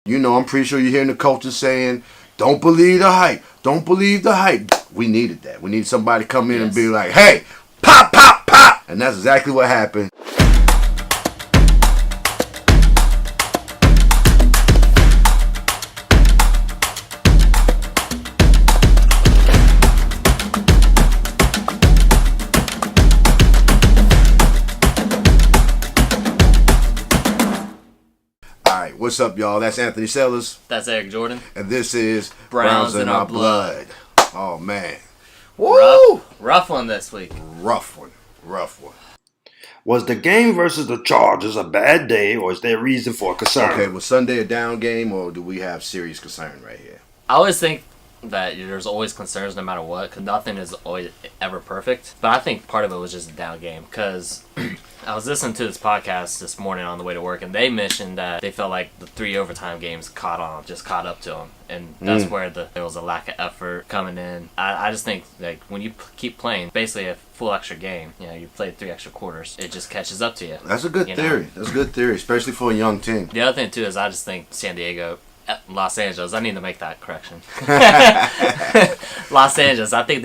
I'm pretty sure you're hearing the coaches saying, don't believe the hype. Don't believe the hype. We needed that. We need somebody to come in and be like, hey, pop, pop, pop. And that's exactly what happened. What's up, y'all? That's Anthony Sellers. That's Eric Jordan. And this is Browns in Our Blood. Oh, man. Woo! Rough one this week. Rough one. Was the game versus the Chargers a bad day, or is there a reason for concern? Okay, was Sunday a down game, or do we have serious concern right here? I always think that there's always concerns no matter what, because nothing is always ever perfect. But I think part of it was just a down game, because I was listening to this podcast this morning on the way to work, and they mentioned that they felt like the 3 overtime games caught up to them, and that's where there was a lack of effort coming in. I just think like when you keep playing basically a full extra game, you played 3 extra quarters, it just catches up to you. That's a good theory. That's a good theory, especially for a young team. The other thing too is I just think Los Angeles, I need to make that correction. Los Angeles, I think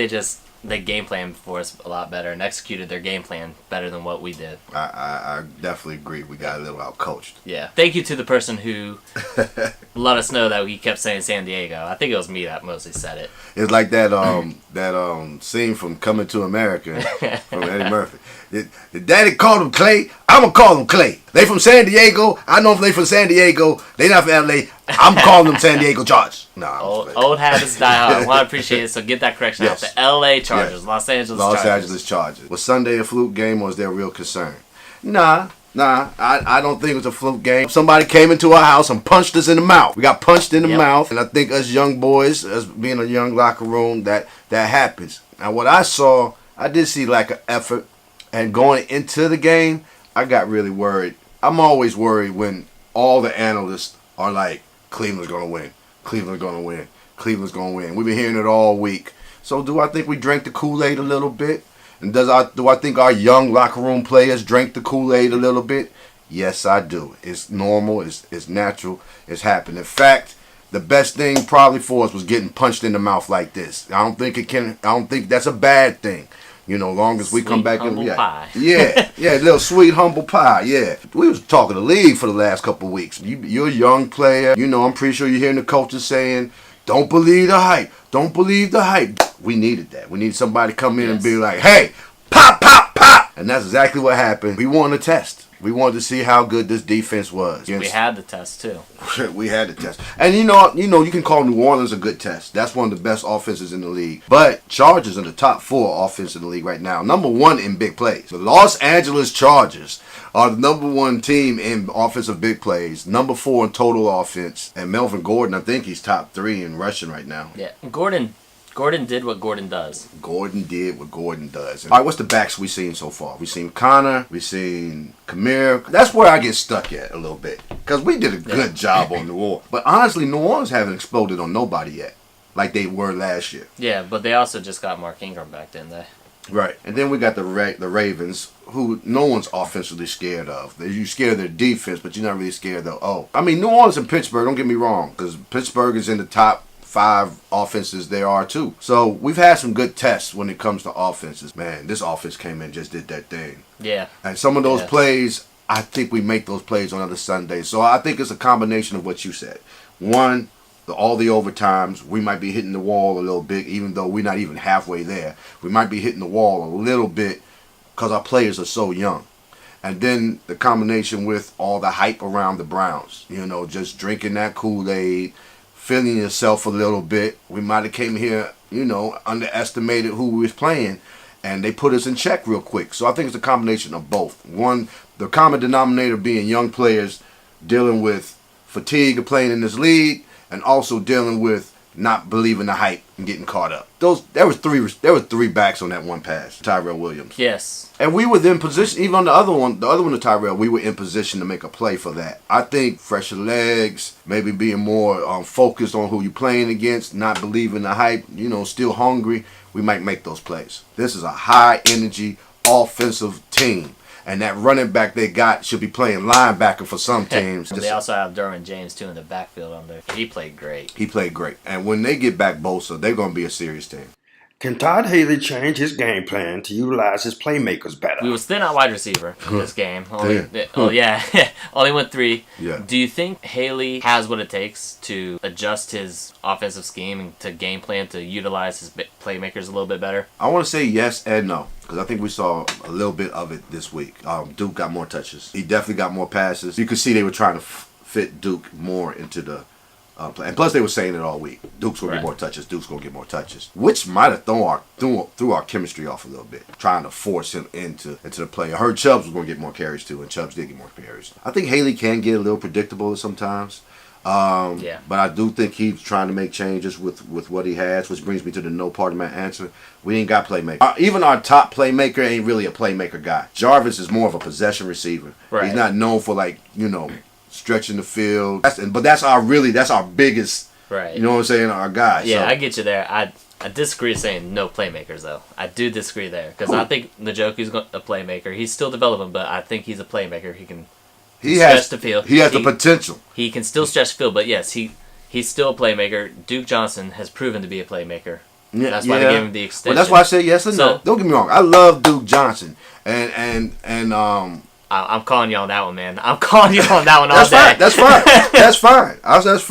they game planned for us a lot better and executed their game plan better than what we did. I definitely agree. We got a little out-coached. Yeah. Thank you to the person who let us know that we kept saying San Diego. I think it was me that mostly said it. It's like that scene from Coming to America from Eddie Murphy. The daddy called him Clay. I'm going to call him Clay. They from San Diego. I know if they from San Diego. They not from L.A. I'm calling them San Diego Chargers. Old habits die hard. I want to appreciate it, so get that correction out. The L.A. Chargers, yes. Los Angeles Chargers. Was Sunday a fluke game, or was there a real concern? Nah, I don't think it was a fluke game. Somebody came into our house and punched us in the mouth. We got punched in the mouth, and I think us young boys, as being a young locker room, that happens. Now, what I saw, I did see lack of effort, and going into the game, I got really worried. I'm always worried when all the analysts are like, Cleveland's going to win. Cleveland's going to win. Cleveland's going to win. We've been hearing it all week. So do I think we drank the Kool-Aid a little bit? And do I think our young locker room players drank the Kool-Aid a little bit? Yes, I do. It's normal. It's natural. It's happening. In fact, the best thing probably for us was getting punched in the mouth like this. I don't think that's a bad thing. Long as we come back and pie. Yeah, little sweet humble pie. Yeah, we was talking the league for the last couple of weeks. You're a young player. I'm pretty sure you're hearing the coaches saying, "Don't believe the hype. Don't believe the hype." We needed that. We needed somebody to come in and be like, "Hey, pop, pop, pop," and that's exactly what happened. We wanted to test. We wanted to see how good this defense was. We had the test too. We had the test, and you can call New Orleans a good test. That's one of the best offenses in the league. But Chargers are the top 4 offense in the league right now. Number 1 in big plays. The Los Angeles Chargers are the number 1 team in offensive big plays. Number 4 in total offense. And Melvin Gordon, I think he's top 3 in rushing right now. Yeah, Gordon did what Gordon does. Gordon did what Gordon does. All right, what's the backs we seen so far? We seen Connor. We seen Kamir. That's where I get stuck at a little bit, because we did a good job on New Orleans. But honestly, New Orleans haven't exploded on nobody yet, like they were last year. Yeah, but they also just got Mark Ingram back, didn't they? Right. And then we got the Ravens, who no one's offensively scared of. You're scared of their defense, but you're not really scared of. New Orleans and Pittsburgh, don't get me wrong, because Pittsburgh is in the top 5 offenses there are too. So we've had some good tests when it comes to offenses. Man, this offense came in and just did that thing. Yeah. And some of those plays, I think we make those plays on other Sundays. So I think it's a combination of what you said. One, all the overtimes, we might be hitting the wall a little bit, even though we're not even halfway there. We might be hitting the wall a little bit because our players are so young. And then the combination with all the hype around the Browns. Just drinking that Kool-Aid, feeling yourself a little bit. We might have came here, underestimated who we was playing, and they put us in check real quick. So I think it's a combination of both. One, the common denominator being young players dealing with fatigue of playing in this league, and also dealing with not believing the hype and getting caught up. There was three backs on that one pass, Tyrell Williams. Yes. And we were in position, even on the other one to Tyrell, we were in position to make a play for that. I think fresher legs, maybe being more focused on who you're playing against, not believing the hype, still hungry, we might make those plays. This is a high energy offensive team. And that running back they got should be playing linebacker for some teams. They also have Derwin James, too, in the backfield on there. He played great. He played great. And when they get back Bosa, they're going to be a serious team. Can Todd Haley change his game plan to utilize his playmakers better? We was thin at wide receiver in this game. Only went 3. Yeah. Do you think Haley has what it takes to adjust his offensive scheme and to game plan to utilize his playmakers a little bit better? I want to say yes and no, because I think we saw a little bit of it this week. Duke got more touches. He definitely got more passes. You could see they were trying to fit Duke more into the play. And plus, they were saying it all week. Duke's going to get more touches. Duke's going to get more touches. Which might have threw our chemistry off a little bit, trying to force him into the play. I heard Chubbs was going to get more carries too, and Chubbs did get more carries. I think Haley can get a little predictable sometimes. But I do think he's trying to make changes with what he has, which brings me to the no part of my answer. We ain't got playmaker. Even our top playmaker ain't really a playmaker guy. Jarvis is more of a possession receiver. Right. He's not known for stretching the field. But that's our biggest, right? You know what I'm saying? Our guy. Yeah, so. I get you there. I disagree saying no playmakers though. I do disagree there because I think Njoku's a playmaker. He's still developing, but I think he's a playmaker. He stretch the field. He has the potential. He can still stretch the field, but yes, he's still a playmaker. Duke Johnson has proven to be a playmaker. Yeah, that's why they gave him the extension. Well, that's why I said yes and no. Don't get me wrong. I love Duke Johnson, and I'm calling you on that one, man. I'm calling you on that one all day. That's fine. That's fine. That's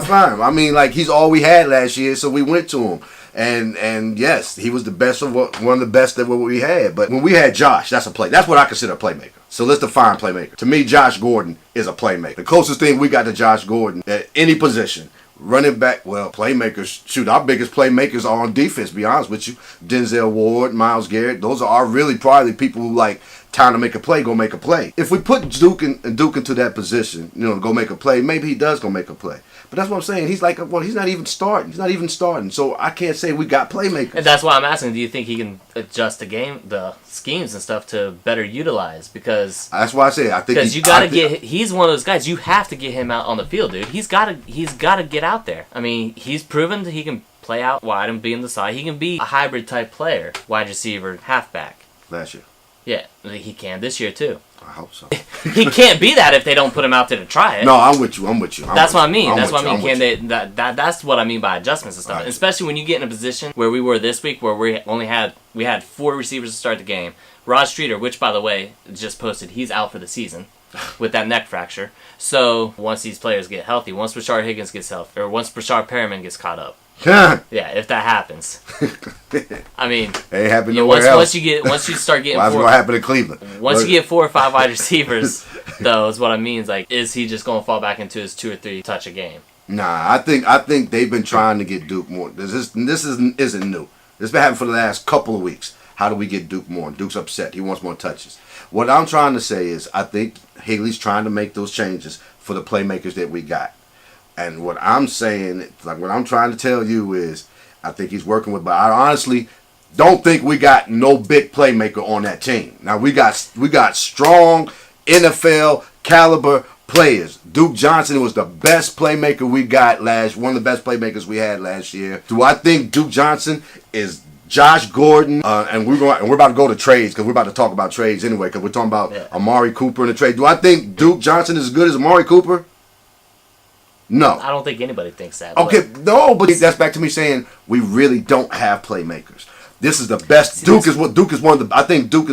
fine. I mean, he's all we had last year, so we went to him. And yes, he was the best of one of the best that what we had. But when we had Josh, that's a play. That's what I consider a playmaker. So let's define playmaker. To me, Josh Gordon is a playmaker. The closest thing we got to Josh Gordon at any position. Running back, playmakers. Shoot, our biggest playmakers are on defense, be honest with you. Denzel Ward, Myles Garrett, those are really probably people who time to make a play, go make a play. If we put Duke into that position, go make a play, maybe he does go make a play. But that's what I'm saying. He's he's not even starting. He's not even starting. So I can't say we got playmakers. And that's why I'm asking, do you think he can adjust the schemes and stuff to better utilize? Because that's why I say I think because you got to he's one of those guys. You have to get him out on the field, dude. He's got to get out there. I mean, he's proven that he can play out wide and be in the side. He can be a hybrid type player, wide receiver, halfback. Last year. Yeah, he can this year too. I hope so. He can't be that if they don't put him out there to try it. No, I'm with you. That's what I mean. That's what I mean by adjustments and stuff. Right. Especially when you get in a position where we were this week, where we had 4 receivers to start the game. Rod Streeter, which by the way just posted, he's out for the season with that neck fracture. So once these players get healthy, once Rashard Higgins gets healthy, or once Brashard Perriman gets caught up. Yeah, if that happens. I mean, it ain't happened nowhere else. Once you start getting well, that's what happened in Cleveland. Once you get 4 or 5 wide receivers, though, is what I mean. Is he just going to fall back into his 2 or 3 touch a game? Nah, I think they've been trying to get Duke more. This isn't new. This has been happening for the last couple of weeks. How do we get Duke more? Duke's upset. He wants more touches. What I'm trying to say is I think Haley's trying to make those changes for the playmakers that we got. And what I'm saying, what I'm trying to tell you is, I think he's working with. But I honestly don't think we got no big playmaker on that team. Now we got strong NFL caliber players. Duke Johnson was the best playmaker we got one of the best playmakers we had last year. Do I think Duke Johnson is Josh Gordon? And we're about to go to trades because we're about to talk about trades anyway because we're talking about Amari Cooper in the trade. Do I think Duke Johnson is as good as Amari Cooper? No. I don't think anybody thinks that. Okay, no, but that's back to me saying we really don't have playmakers. This is the best. I think Duke is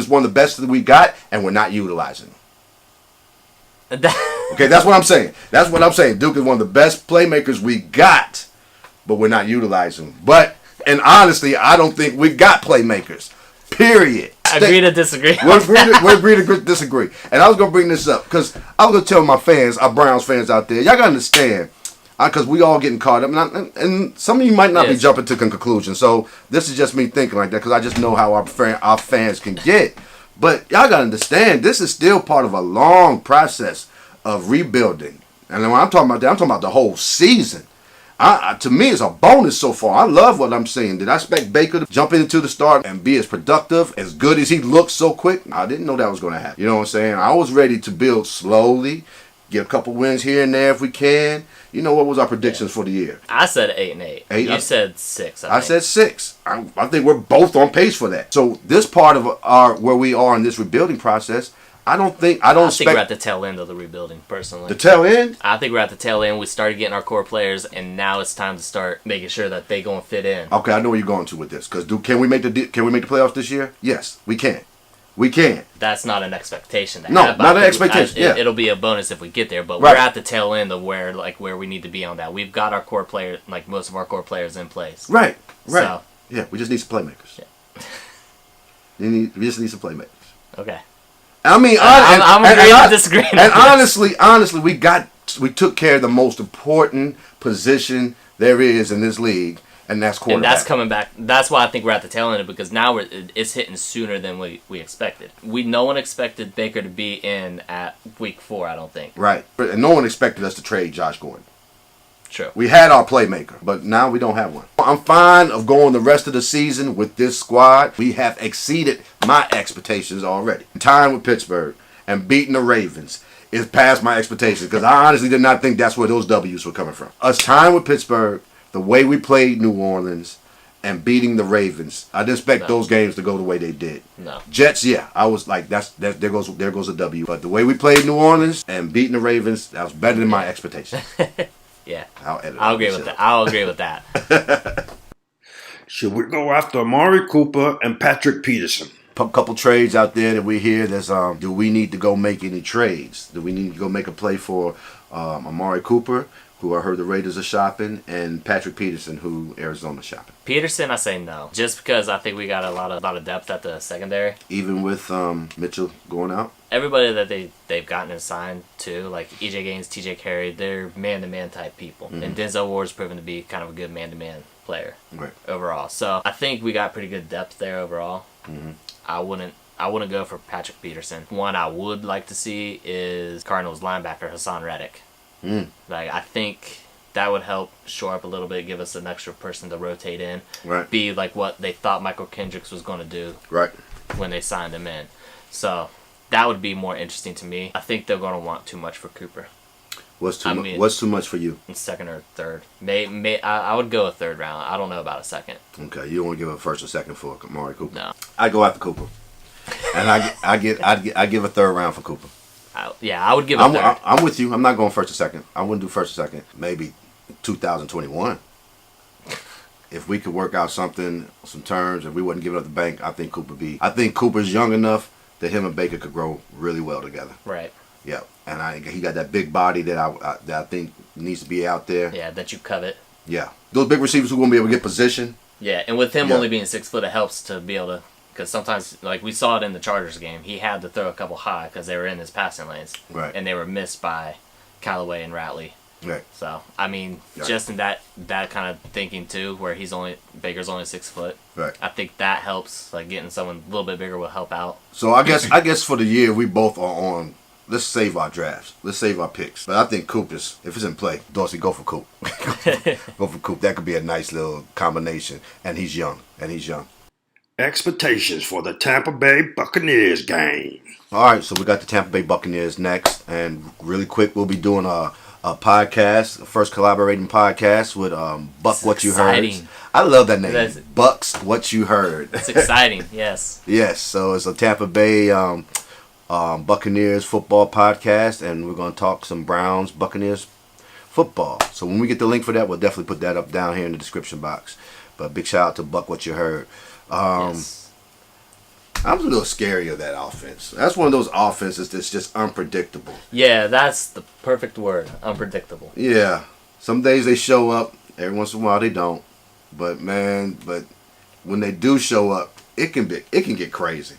one of the best that we got, and we're not utilizing them. Okay, that's what I'm saying. That's what I'm saying. Duke is one of the best playmakers we got, but we're not utilizing them. And honestly, I don't think we got playmakers. Period. Agree to disagree. We agree to disagree. And I was going to bring this up because I was going to tell my fans, our Browns fans out there, y'all got to understand, because we all getting caught up. And some of you might not be jumping to conclusions. So this is just me thinking like that because I just know how our fans can get. But y'all got to understand, this is still part of a long process of rebuilding. And when I'm talking about that, I'm talking about the whole season. To me, it's a bonus so far. I love what I'm seeing. Did I expect Baker to jump into the start and be as productive, as good as he looked so quick? I didn't know that was going to happen. You know what I'm saying? I was ready to build slowly Get a couple wins here and there if we can. You know, what was our predictions for the year? I said 8-8. You said 6. I said 6. I think we're both on pace for that. So this part of where we are in this rebuilding process, I think we're at the tail end of the rebuilding, personally. The tail end? I think we're at the tail end. We started getting our core players, and now it's time to start making sure that they gonna fit in. Okay, I know where you're going to with this. Because can we make the playoffs this year? Yes, we can. We can. That's not an expectation. Not an expectation. It'll be a bonus if we get there, but we're at the tail end of where we need to be on that. We've got our core players, like most of our core players, in place. Right. So, yeah, we just need some playmakers. Yeah. We just need some playmakers. Okay. I mean, I'm agreeing to disagree. And honestly, we took care of the most important position there is in this league. And that's quarterback. And that's coming back. That's why I think we're at the tail end of it, because now it's hitting sooner than we expected. No one expected Baker to be in at week 4, I don't think. Right. And no one expected us to trade Josh Gordon. True. We had our playmaker, but now we don't have one. I'm fine of going the rest of the season with this squad. We have exceeded my expectations already. Tying with Pittsburgh and beating the Ravens is past my expectations, because I honestly did not think that's where those W's were coming from. Us tying with Pittsburgh, the way we played New Orleans, and beating the Ravens, I didn't expect those games to go the way they did. No. Jets, yeah, I was like, there goes a W. But the way we played New Orleans and beating the Ravens, that was better than my expectations. Yeah, I'll agree with that. I'll agree with that. Should we go after Amari Cooper and Patrick Peterson? Couple trades out there that we hear. There's do we need to go make any trades? Do we need to go make a play for Amari Cooper, who I heard the Raiders are shopping, and Patrick Peterson, who Arizona's shopping? Peterson, I say no, just because I think we got a lot of depth at the secondary. Even with Mitchell going out? Everybody that they've gotten and signed to, like EJ Gaines, TJ Carey, they're man-to-man type people. Mm-hmm. And Denzel Ward's proven to be kind of a good man-to-man player overall. So I think we got pretty good depth there overall. Mm-hmm. I wouldn't go for Patrick Peterson. One I would like to see is Cardinals linebacker Hassan Reddick. Like, I think that would help shore up a little bit, give us an extra person to rotate in. Right. Be like what they thought Michael Kendricks was going to do. Right. When they signed him in. So that would be more interesting to me. I think they're going to want too much for Cooper. What's too much for you? Second or third. I would go a third round. I don't know about a second. Okay, you don't want to give a first or second for Amari Cooper? No. I go after Cooper, and I give a third round for Cooper. I would give a third. I'm with you. I'm not going first or second. I wouldn't do first or second. Maybe 2021. If we could work out some terms, and we wouldn't give it up the bank, I think Cooper's young enough that him and Baker could grow really well together. Right. Yeah, and he got that big body that I think needs to be out there. Yeah, that you covet. Yeah, those big receivers who won't be able to get position. Yeah, and with him only being 6 foot, it helps to be able to, because sometimes, like we saw it in the Chargers game, he had to throw a couple high because they were in his passing lanes, right, and they were missed by Callaway and Ratley. Right. So I mean, just in that kind of thinking too, where Baker's only 6 foot. Right. I think that helps. Like getting someone a little bit bigger will help out. So I guess for the year we both are on. Let's save our drafts. Let's save our picks. But I think Coop if it's in play, Dorsey, go for Coop. Go for Coop. That could be a nice little combination. And he's young. Expectations for the Tampa Bay Buccaneers game. All right, so we got the Tampa Bay Buccaneers next. And really quick, we'll be doing a podcast, the first collaborating podcast with Buck What You Heard. I love that name. Bucks What You Heard. It's exciting, yes. Yes, so it's a Tampa Bay Buccaneers football podcast, and we're going to talk some Browns Buccaneers football. So when we get the link for that, we'll definitely put that up down here in the description box. But big shout out to Buck What You Heard. Yes. I was a little scary of that offense. That's one of those offenses that's just unpredictable. Yeah, that's the perfect word, unpredictable. Yeah, some days they show up, every once in a while they don't. But when they do show up, it can get crazy.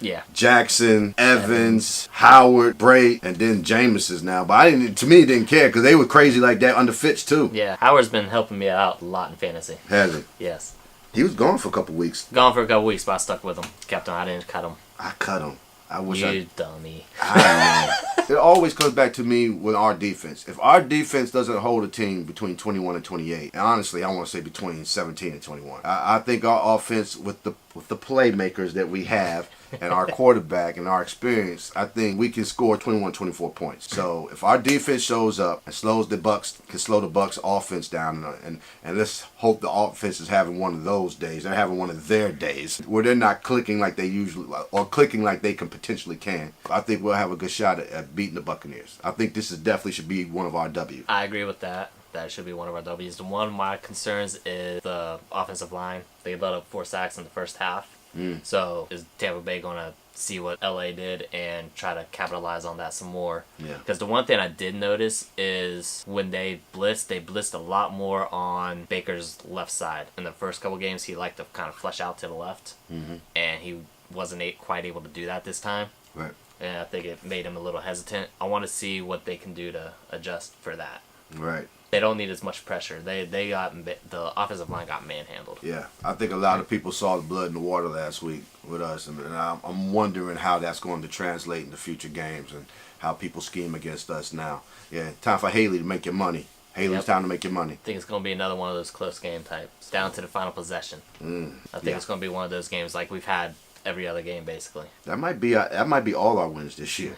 Yeah. Jackson, Evans, Howard, Bray, and then Jameson's now. But it didn't care because they were crazy like that under Fitz too. Yeah, Howard's been helping me out a lot in fantasy. Has he? Yes. He was gone for a couple weeks. Gone for a couple weeks, but I stuck with him. Kept him. I didn't cut him. I cut him. I wish you dummy. I don't know. It always comes back to me with our defense. If our defense doesn't hold a team between 21 and 28, and honestly, I want to say between 17 and 21, I think our offense with the playmakers that we have and our quarterback and our experience, I think we can score 21, 24 points. So if our defense shows up and slow the Bucs offense down, and let's hope the offense is having one of those days. They're having one of their days where they're not clicking like they usually, or clicking like they can potentially can. I think we'll have a good shot at beating the Buccaneers. I think this definitely should be one of our W's. I agree with that. That should be one of our W's. The one of my concerns is the offensive line. They let up 4 sacks in the first half. So is Tampa Bay going to see what LA did and try to capitalize on that some more? Yeah. Because the one thing I did notice is when they blitzed a lot more on Baker's left side. In the first couple games, he liked to kind of flush out to the left. And he wasn't quite able to do that this time. Right. And I think it made him a little hesitant. I want to see what they can do to adjust for that. Right. They don't need as much pressure. The offensive line got manhandled. Yeah, I think a lot of people saw the blood in the water last week with us, and I'm wondering how that's going to translate into future games and how people scheme against us now. Yeah, time for Haley to make your money. Haley's time to make your money. I think it's going to be another one of those close game types, down to the final possession. I think it's going to be one of those games like we've had every other game, basically. That might be all our wins this year.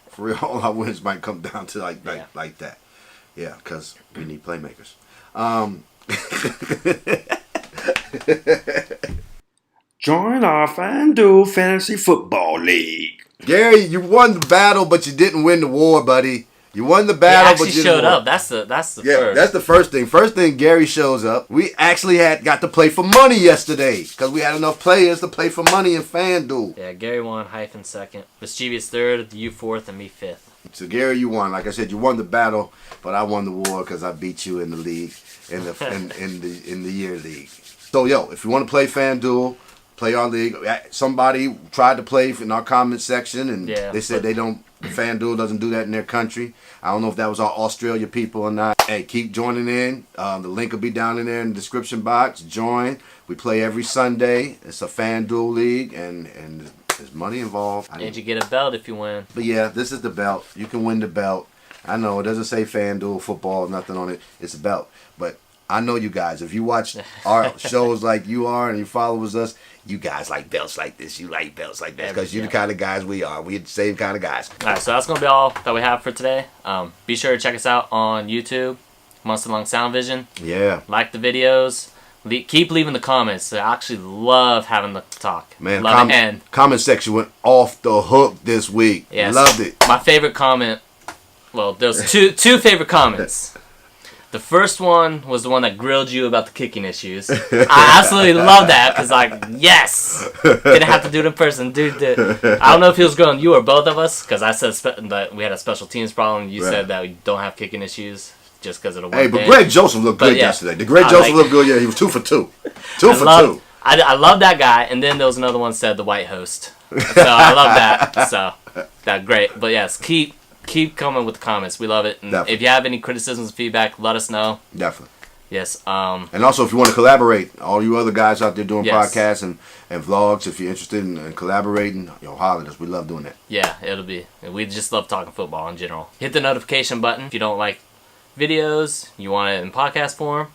For real, all our wins might come down to like that. Yeah, because we need playmakers. Join our FanDuel Fantasy Football League. Gary, you won the battle, but you didn't win the war, buddy. You won the battle, but you didn't showed up. That's the first. That's the first thing. First thing, Gary shows up. We actually got to play for money yesterday because we had enough players to play for money in FanDuel. Yeah, Gary won, hyphen second. Mischievous third, you fourth, and me fifth. So Gary, you won. Like I said, you won the battle, but I won the war because I beat you in the league, in the year league. So if you want to play FanDuel, play our league. Somebody tried to play in our comment section, and they said FanDuel doesn't do that in their country. I don't know if that was our Australia people or not. Hey, keep joining in. The link will be down in there in the description box. Join. We play every Sunday. It's a FanDuel league, and there's money involved. And you get a belt if you win. But yeah, this is the belt. You can win the belt. I know it doesn't say FanDuel football, nothing on it. It's a belt. But I know you guys. If you watch our shows like you are and you follow us, you guys like belts like this. You like belts like this because you're the kind of guys we are. We're the same kind of guys. All right, so that's going to be all that we have for today. Be sure to check us out on YouTube, Monstalung Soundvizion. Yeah. Like the videos. Keep leaving the comments. I actually love having the talk. Man, comment section went off the hook this week. Yes. Loved it. My favorite comment, well, there's two favorite comments. The first one was the one that grilled you about the kicking issues. I absolutely love that because, yes, didn't have to do it in person. Dude, I don't know if he was grilling you or both of us because I said that we had a special teams problem. You said that we don't have kicking issues. Just because of the one Hey, but Greg Joseph looked good yesterday. Did Greg Joseph look good? Yeah, he was 2 for 2. 2 for 2. I love that guy. And then there was another one said the white host. So I love that. So that's great. But yes, keep coming with the comments. We love it. And if you have any criticisms, feedback, let us know. Definitely. Yes. And also, if you want to collaborate, all you other guys out there doing podcasts and vlogs, if you're interested in collaborating, holler at us. We love doing that. Yeah, it'll be. We just love talking football in general. Hit the notification button if you don't like videos, you want it in podcast form,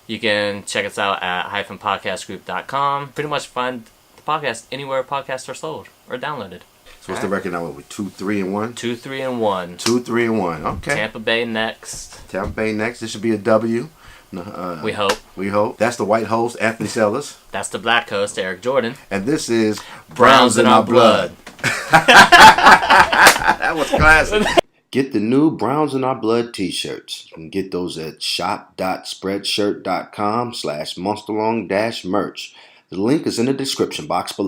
you can check us out at -podcastgroup.com. Pretty much find the podcast anywhere podcasts are sold or downloaded. So what's the record now? With 2-3-1? 2-3-1. 2-3-1. Okay. Tampa Bay next. This should be a W. We hope. That's the white host, Anthony Sellers. That's the black host, Eric Jordan. And this is Browns in Our Blood. That was classic. Get the new Browns in Our Blood t-shirts. You can get those at shop.spreadshirt.com/Monstalung-merch. The link is in the description box below.